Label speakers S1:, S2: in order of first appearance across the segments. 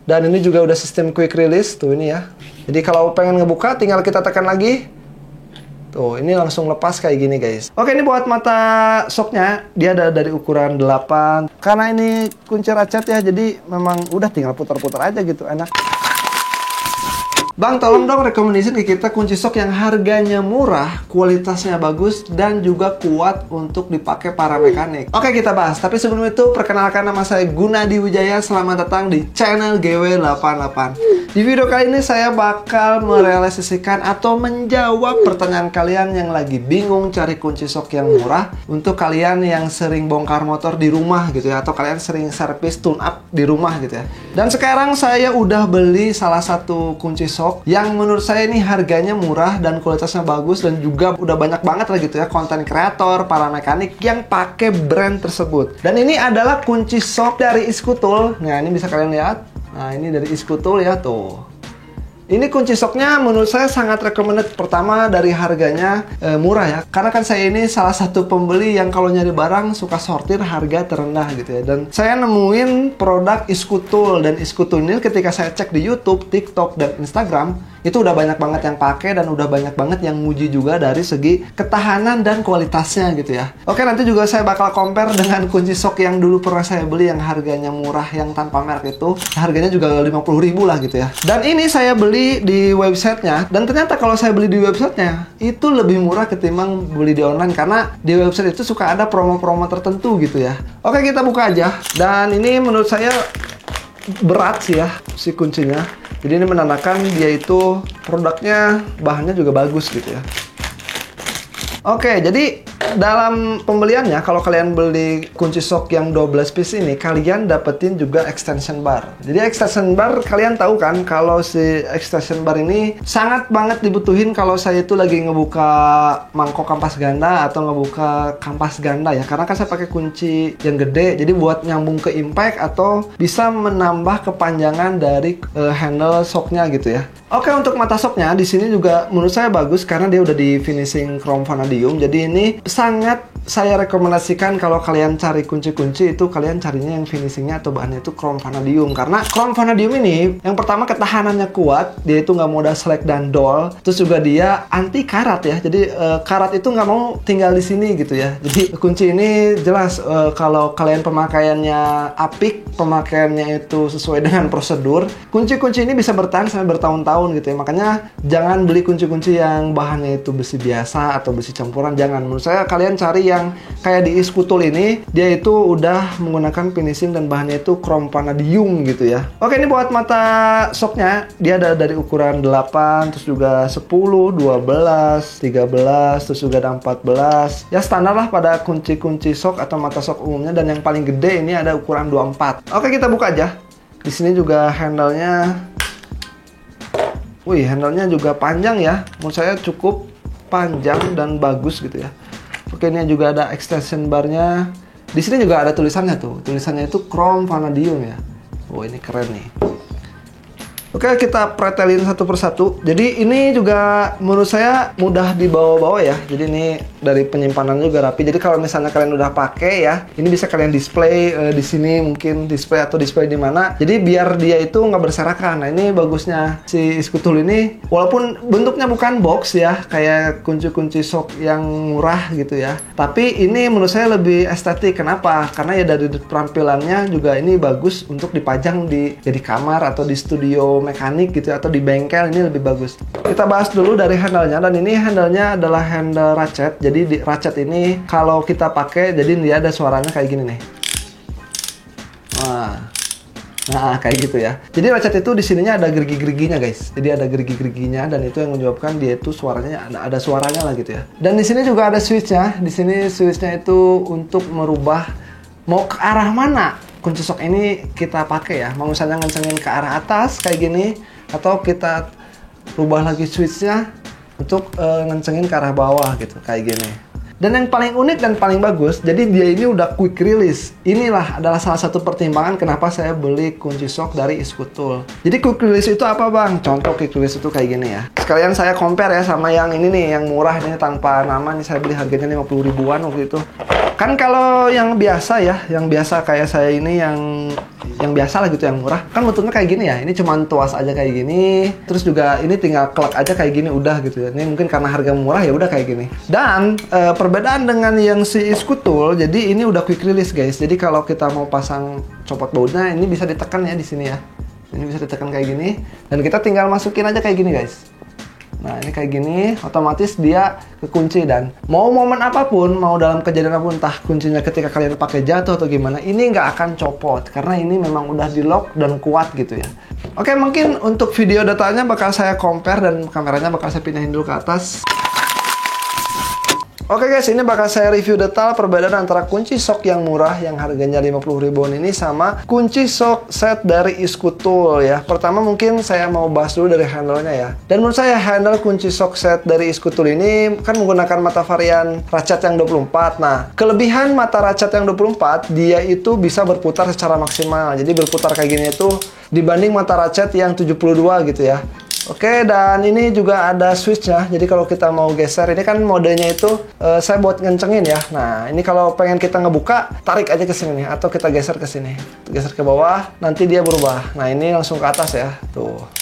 S1: Dan ini juga udah sistem quick release tuh ini ya. Jadi kalau pengen ngebuka tinggal kita tekan lagi. Tuh, ini langsung lepas kayak gini guys. Oke, ini buat mata shocknya, dia ada dari ukuran 8. Karena ini kunci ratchet ya, jadi memang udah tinggal putar-putar aja gitu, enak. Bang, tolong dong rekomendasi ke kita kunci shock yang harganya murah, kualitasnya bagus, dan juga kuat untuk dipakai para mekanik. Oke, kita bahas. Tapi sebelum itu, perkenalkan nama saya Gunadi Wijaya. Selamat datang di channel GW88. Di video kali ini saya bakal merealisasikan atau menjawab pertanyaan kalian yang lagi bingung cari kunci shock yang murah. Untuk kalian yang sering bongkar motor di rumah gitu ya, atau kalian sering servis tune up di rumah gitu ya. Dan sekarang saya udah beli salah satu kunci shock yang menurut saya ini harganya murah dan kualitasnya bagus, dan juga udah banyak banget lah gitu ya konten kreator, para mekanik yang pakai brand tersebut. Dan ini adalah kunci shock dari Iskutul. Nah, ini bisa kalian lihat. Nah, ini dari Iskutul ya tuh. Ini kunci shocknya menurut saya sangat recommended. Pertama dari harganya murah ya. Karena kan saya ini salah satu pembeli yang kalau nyari barang suka sortir harga terendah gitu ya. Dan saya nemuin produk Iskutul. Dan Iskutul ini ketika saya cek di YouTube, TikTok, dan Instagram, itu udah banyak banget yang pakai dan udah banyak banget yang muji juga dari segi ketahanan dan kualitasnya gitu ya. Oke, nanti juga saya bakal compare dengan kunci shock yang dulu pernah saya beli yang harganya murah, yang tanpa merek itu. Harganya juga 50.000 lah gitu ya. Dan ini saya beli di websitenya, dan ternyata kalau saya beli di websitenya itu lebih murah ketimbang beli di online, karena di website itu suka ada promo-promo tertentu gitu ya. Oke, kita buka aja. Dan ini menurut saya berat sih ya si kuncinya. Jadi ini menandakan dia itu produknya, bahannya juga bagus gitu ya. Oke, jadi dalam pembeliannya, kalau kalian beli kunci shock yang 12 piece ini, kalian dapetin juga extension bar. Jadi extension bar, kalian tahu kan kalau si extension bar ini sangat banget dibutuhin kalau saya itu lagi ngebuka mangkok kampas ganda atau ngebuka kampas ganda ya. Karena kan saya pakai kunci yang gede, jadi buat nyambung ke impact atau bisa menambah kepanjangan dari handle shocknya gitu ya. Oke, untuk mata shocknya di sini juga menurut saya bagus karena dia udah di finishing chrome vanadium. Jadi ini sangat saya rekomendasikan kalau kalian cari kunci-kunci itu kalian carinya yang finishingnya atau bahannya itu chrome vanadium. Karena chrome vanadium ini yang pertama ketahanannya kuat, dia itu nggak mudah selek dan dull. Terus juga dia anti karat ya. Jadi karat itu nggak mau tinggal di sini gitu ya. Jadi kunci ini jelas kalau kalian pemakaiannya apik, pemakaiannya itu sesuai dengan prosedur, kunci-kunci ini bisa bertahan sampai bertahun-tahun gitu ya. Makanya jangan beli kunci-kunci yang bahannya itu besi biasa atau besi campuran, jangan. Menurut saya kalian cari yang kayak di Iskutul ini, dia itu udah menggunakan finishing dan bahannya itu chrome vanadium gitu ya. Oke, ini buat mata shocknya, dia ada dari ukuran 8, terus juga 10, 12, 13, terus juga ada 14. Ya standar lah pada kunci-kunci shock atau mata shock umumnya, dan yang paling gede ini ada ukuran 24. Oke, kita buka aja. Di sini juga handle-nya, wih, handle-nya juga panjang ya. Menurut saya cukup panjang dan bagus gitu ya. Oke, ini juga ada extension bar-nya. Di sini juga ada tulisannya tuh. Tulisannya itu chrome vanadium ya. Oh, ini keren nih. Oke, kita pretelin satu persatu. Jadi ini juga menurut saya mudah dibawa-bawa ya. Jadi ini dari penyimpanan juga rapi. Jadi kalau misalnya kalian udah pakai ya, ini bisa kalian display di sini, mungkin display atau display di mana. Jadi biar dia itu nggak berserakan. Nah, ini bagusnya si Iskutul ini, walaupun bentuknya bukan box ya, kayak kunci-kunci shock yang murah gitu ya. Tapi ini menurut saya lebih estetik. Kenapa? Karena ya dari penampilannya juga ini bagus untuk dipajang di kamar atau di studio mekanik gitu atau di bengkel, ini lebih bagus. Kita bahas dulu dari handle-nya, dan ini handle-nya adalah handle ratchet. Jadi di ratchet ini kalau kita pakai, jadi dia ada suaranya kayak gini nih. Nah, kayak gitu ya. Jadi ratchet itu di sininya ada gerigi-geriginya guys. Jadi ada gerigi-geriginya, dan itu yang menyebabkan dia itu suaranya ada suaranya lah gitu ya. Dan di sini juga ada switch-nya. Di sini switch-nya itu untuk merubah mau ke arah mana kunci shock ini kita pakai ya. Mau misalnya ngencengin ke arah atas kayak gini, atau kita rubah lagi switchnya untuk ngencengin ke arah bawah gitu kayak gini. Dan yang paling unik dan paling bagus, jadi dia ini udah quick release. Inilah adalah salah satu pertimbangan kenapa saya beli kunci shock dari Iskutul. Jadi quick release itu apa bang? Contoh quick release itu kayak gini ya. Sekalian saya compare ya sama yang ini nih, yang murah ini tanpa nama nih, saya beli harganya 50 ribuan waktu itu. Kan kalau yang biasa ya, yang biasa kayak saya ini yang yang biasa lah gitu, yang murah. Kan bentuknya kayak gini ya, ini cuman tuas aja kayak gini. Terus juga ini tinggal klek aja kayak gini udah gitu ya. Ini mungkin karena harga murah ya udah kayak gini. Dan perbedaan dengan yang si Iskutul, jadi ini udah quick release guys. Jadi kalau kita mau pasang copot bautnya, ini bisa ditekan ya di sini ya. Ini bisa ditekan kayak gini, dan kita tinggal masukin aja kayak gini guys. Nah ini kayak gini, otomatis dia kekunci, dan mau momen apapun, mau dalam kejadian apapun, entah kuncinya ketika kalian pakai jatuh atau gimana, ini nggak akan copot karena ini memang udah di lock dan kuat gitu ya. Oke, mungkin untuk video datanya bakal saya compare dan kameranya bakal saya pindahin dulu ke atas. Oke guys, ini bakal saya review detail perbedaan antara kunci sok yang murah yang harganya 50 ribuan ini sama kunci sok set dari Iskutul ya. Pertama mungkin saya mau bahas dulu dari handle-nya ya. Dan menurut saya handle kunci sok set dari Iskutul ini kan menggunakan mata varian ratchet yang 24. Nah, kelebihan mata ratchet yang 24, dia itu bisa berputar secara maksimal. Jadi berputar kayak gini itu dibanding mata ratchet yang 72 gitu ya. Oke, dan ini juga ada switchnya. Jadi kalau kita mau geser, ini kan modenya itu saya buat ngencengin ya. Nah, ini kalau pengen kita ngebuka, tarik aja ke sini nih, atau kita geser ke sini. Geser ke bawah, nanti dia berubah. Nah, ini langsung ke atas ya. Tuh.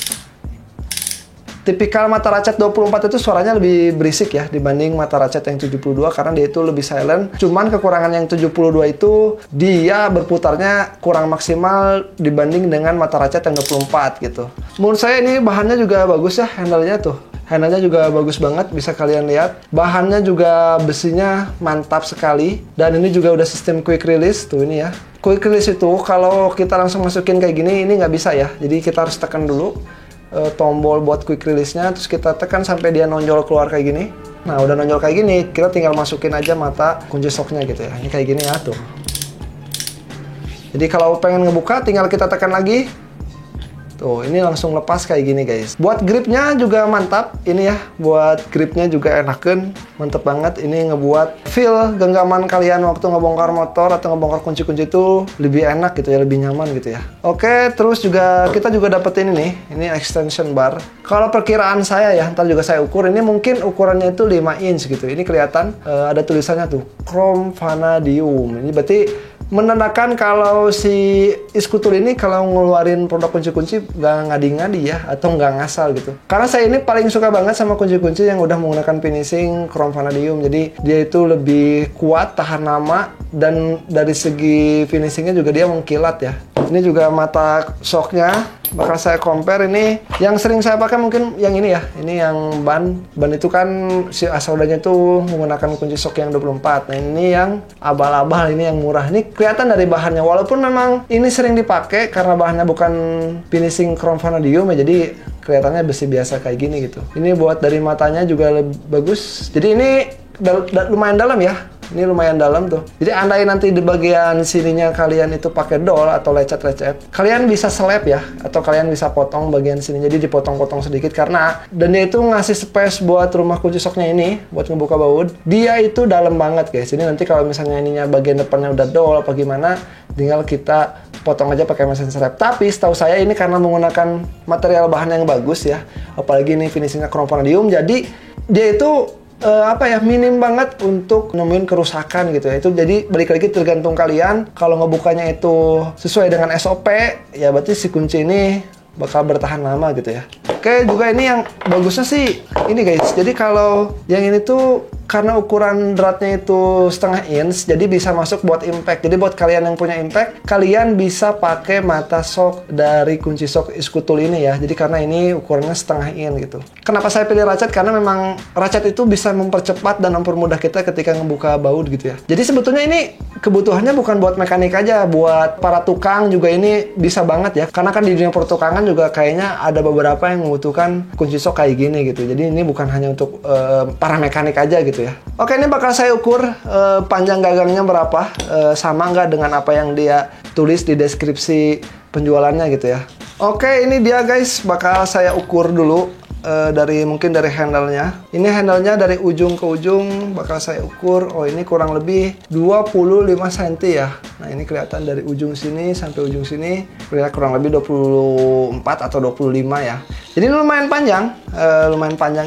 S1: Tipikal mata ratchet 24 itu suaranya lebih berisik ya dibanding mata ratchet yang 72 karena dia itu lebih silent. Cuman kekurangan yang 72 itu dia berputarnya kurang maksimal dibanding dengan mata ratchet yang 24 gitu. Menurut saya ini bahannya juga bagus ya, handle-nya tuh. Handle-nya juga bagus banget, bisa kalian lihat. Bahannya juga besinya mantap sekali. Dan ini juga udah sistem quick release tuh ini ya. Quick release itu kalau kita langsung masukin kayak gini, ini nggak bisa ya. Jadi kita harus tekan dulu tombol buat quick release-nya, terus kita tekan sampai dia nonjol keluar kayak gini. Nah, udah nonjol kayak gini, kita tinggal masukin aja mata kunci soknya gitu ya. Ini kayak gini ya tuh. Jadi kalau pengen ngebuka, tinggal kita tekan lagi. Tuh, ini langsung lepas kayak gini guys. Buat gripnya juga mantap. Ini ya, buat gripnya juga enakan. Mantep banget. Ini ngebuat feel genggaman kalian waktu ngebongkar motor atau ngebongkar kunci-kunci itu lebih enak gitu ya, lebih nyaman gitu ya. Oke, terus juga kita juga dapetin ini extension bar. Kalau perkiraan saya ya, ntar juga saya ukur. Ini mungkin ukurannya itu 5 inch gitu. Ini kelihatan ada tulisannya tuh, Chrome Vanadium. Ini berarti menandakan kalau si Iskutul ini kalau ngeluarin produk kunci-kunci nggak ngadi-ngadi ya, atau nggak ngasal gitu. Karena saya ini paling suka banget sama kunci-kunci yang udah menggunakan finishing chrome vanadium. Jadi dia itu lebih kuat, tahan lama, dan dari segi finishingnya juga dia mengkilat ya. Ini juga mata shocknya bakal saya compare. Ini yang sering saya pakai mungkin yang ini ya. Ini yang ban itu kan si asodanya itu menggunakan kunci shock yang 24. Nah ini yang abal-abal, ini yang murah. Ini kelihatan dari bahannya, walaupun memang ini sering dipakai karena bahannya bukan finishing chrome vanadium ya, jadi kelihatannya besi biasa kayak gini gitu. Ini buat dari matanya juga lebih bagus. Jadi ini lumayan dalam ya. Ini lumayan dalam tuh. Jadi andai nanti di bagian sininya kalian itu pakai dol atau lecet-lecet, kalian bisa slap ya, atau kalian bisa potong bagian sini. Jadi dipotong-potong sedikit karena dan dia itu ngasih space buat rumah kunci soknya ini buat ngebuka baut. Dia itu dalam banget guys. Ini nanti kalau misalnya ininya bagian depannya udah dol apa gimana, tinggal kita potong aja pakai mesin slap. Tapi setahu saya ini karena menggunakan material bahan yang bagus ya, apalagi ini finishingnya chrome vanadium, jadi dia itu minim banget untuk nemuin kerusakan gitu ya. Itu jadi balik lagi tergantung kalian. Kalau ngebukanya itu sesuai dengan SOP, ya berarti si kunci ini bakal bertahan lama gitu ya. Oke, juga ini yang bagusnya sih ini guys. Jadi kalau yang ini tuh karena ukuran dratnya itu 1/2 inch, jadi bisa masuk buat impact. Jadi buat kalian yang punya impact, kalian bisa pakai mata shock dari kunci shock Iskutul ini ya. Jadi karena ini ukurannya 1/2 inch gitu. Kenapa saya pilih ratchet? Karena memang ratchet itu bisa mempercepat dan mempermudah kita ketika ngebuka baut gitu ya. Jadi sebetulnya ini kebutuhannya bukan buat mekanik aja, buat para tukang juga ini bisa banget ya. Karena kan di dunia pertukangan juga kayaknya ada beberapa yang membutuhkan kunci shock kayak gini gitu. Jadi ini bukan hanya untuk para mekanik aja gitu ya. Oke, ini bakal saya ukur panjang gagangnya berapa, sama nggak dengan apa yang dia tulis di deskripsi penjualannya gitu ya. Oke, ini dia guys, bakal saya ukur dulu mungkin dari handle-nya. Ini handle-nya dari ujung ke ujung bakal saya ukur. Oh, ini kurang lebih 25 cm ya. Nah, ini kelihatan dari ujung sini sampai ujung sini kurang lebih 24 atau 25 ya. Jadi lumayan panjang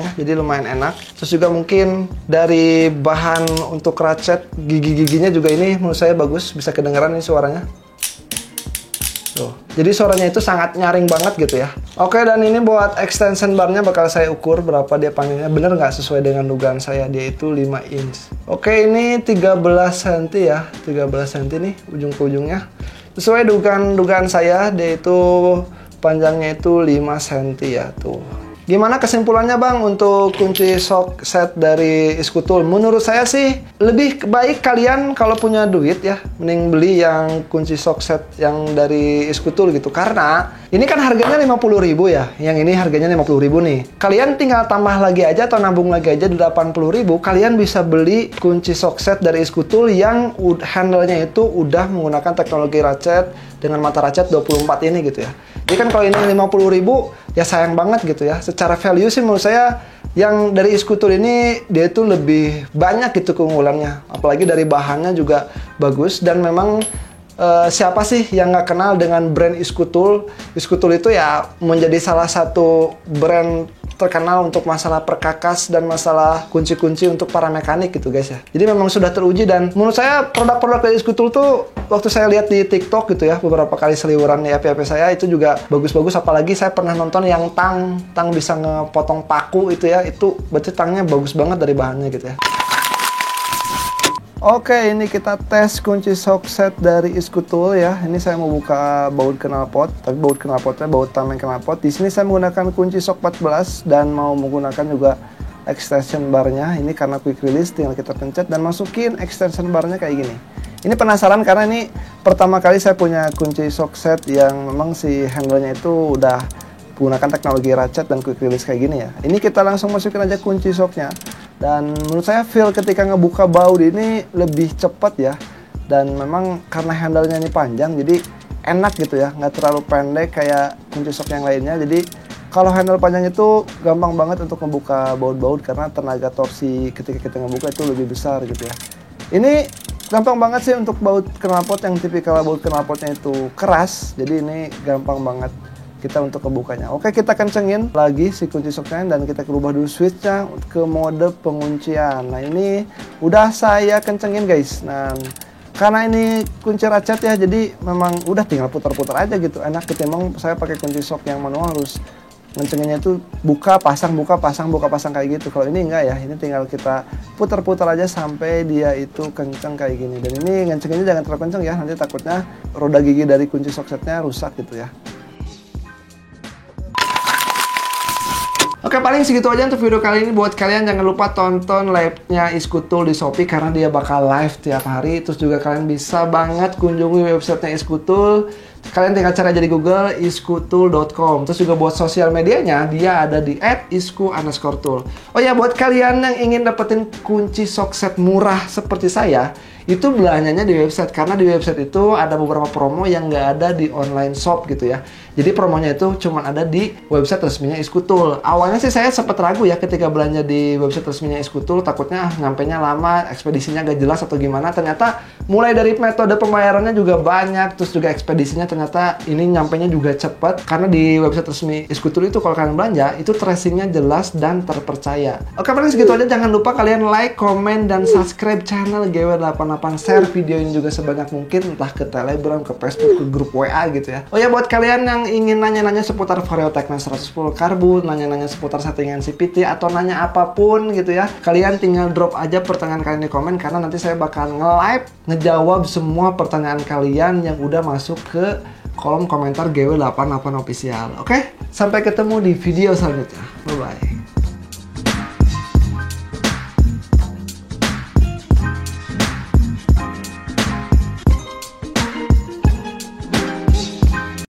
S1: ya. Jadi lumayan enak. Terus juga mungkin dari bahan untuk ratchet, gigi-giginya juga ini menurut saya bagus, bisa kedengeran nih suaranya. Tuh. Jadi suaranya itu sangat nyaring banget gitu ya. Oke, dan ini buat extension barnya bakal saya ukur berapa dia panjangnya. Bener nggak sesuai dengan dugaan saya, dia itu 5 inch. Oke, ini 13 cm ya. 13 cm nih ujung ke ujungnya. Sesuai dugaan saya, dia itu panjangnya itu 5 cm ya tuh. Gimana kesimpulannya Bang untuk kunci shock set dari Iskutul? Menurut saya sih lebih baik kalian kalau punya duit ya, mending beli yang kunci shock set yang dari Iskutul gitu. Karena ini kan harganya 50.000 ya, yang ini harganya 50.000 nih. Kalian tinggal tambah lagi aja atau nabung lagi aja 80.000, kalian bisa beli kunci shock set dari Iskutul yang handle-nya itu udah menggunakan teknologi ratchet dengan mata ratchet 24 ini gitu ya. Jadi kan kalau ini 50.000 ya sayang banget gitu ya. Secara value sih menurut saya yang dari Iskutul ini dia itu lebih banyak gitu keunggulannya. Apalagi dari bahannya juga bagus dan memang siapa sih yang nggak kenal dengan brand Iskutul? Iskutul itu ya menjadi salah satu brand terkenal untuk masalah perkakas dan masalah kunci-kunci untuk para mekanik gitu guys ya. Jadi memang sudah teruji dan menurut saya produk-produk dari Iskutul tuh waktu saya lihat di TikTok gitu ya, beberapa kali seliweran di FYP saya itu juga bagus-bagus. Apalagi saya pernah nonton yang tang bisa ngepotong paku itu ya, itu berarti tangnya bagus banget dari bahannya gitu ya. Oke, ini kita tes kunci shock set dari Iskutul ya. Ini saya mau buka baut knalpot, tapi baut knalpotnya baut tameng knalpot. Di sini saya menggunakan kunci shock 14 dan mau menggunakan juga extension barnya. Ini karena quick release, tinggal kita pencet dan masukin extension barnya kayak gini. Ini penasaran karena ini pertama kali saya punya kunci shock set yang memang si handle-nya itu udah menggunakan teknologi ratchet dan quick release kayak gini ya. Ini kita langsung masukin aja kunci shocknya. Dan menurut saya feel ketika ngebuka baut ini lebih cepat ya. Dan memang karena handle-nya ini panjang jadi enak gitu ya, nggak terlalu pendek kayak kunci shock yang lainnya. Jadi kalau handle panjang itu gampang banget untuk membuka baut-baut karena tenaga torsi ketika kita ngebuka itu lebih besar gitu ya. Ini gampang banget sih untuk baut knalpot yang tipikal baut knalpotnya itu keras. Jadi ini gampang banget kita untuk kebukanya. Oke, kita kencengin lagi si kunci shocknya dan kita rubah dulu switchnya ke mode penguncian. Nah ini udah saya kencengin guys. Nah karena ini kunci ratchet ya, jadi memang udah tinggal putar-putar aja gitu. Enak ketimbang saya pakai kunci shock yang manual harus ngencenginnya itu buka pasang kayak gitu. Kalau ini enggak ya, ini tinggal kita putar-putar aja sampai dia itu kenceng kayak gini. Dan ini ngencenginnya jangan terlalu kenceng ya, nanti takutnya roda gigi dari kunci shock setnya rusak gitu ya. Oke, paling segitu aja untuk video kali ini. Buat kalian jangan lupa tonton live-nya Iskutul di Shopee karena dia bakal live tiap hari. Terus juga kalian bisa banget kunjungi websitenya Iskutul. Kalian tinggal cari aja di Google iskutul.com. Terus juga buat sosial medianya dia ada di @isku_tool. Oh ya, buat kalian yang ingin dapetin kunci shock set murah seperti saya, itu belanjanya di website karena di website itu ada beberapa promo yang nggak ada di online shop gitu ya. Jadi promonya itu cuma ada di website resminya Iskutul. Awalnya sih saya sempat ragu ya ketika belanja di website resminya Iskutul, takutnya nyampenya lama, ekspedisinya gak jelas atau gimana. Ternyata mulai dari metode pembayarannya juga banyak, terus juga ekspedisinya ternyata ini nyampenya juga cepat karena di website resmi Iskutul itu kalau kalian belanja itu tracingnya jelas dan terpercaya. Oke, paling segitu aja. Jangan lupa kalian like, komen, dan subscribe channel GW88. Share video ini juga sebanyak mungkin, entah ke Telegram, ke Facebook, ke grup WA gitu ya. Oh ya, buat kalian yang ingin nanya-nanya seputar Vario Techno 110 Karbu, nanya-nanya seputar settingan CVT, atau nanya apapun gitu ya, kalian tinggal drop aja pertanyaan kalian di komen karena nanti saya bakal nge-live ngejawab semua pertanyaan kalian yang udah masuk ke kolom komentar GW88 Official. Oke? Sampai ketemu di video selanjutnya. Bye-bye.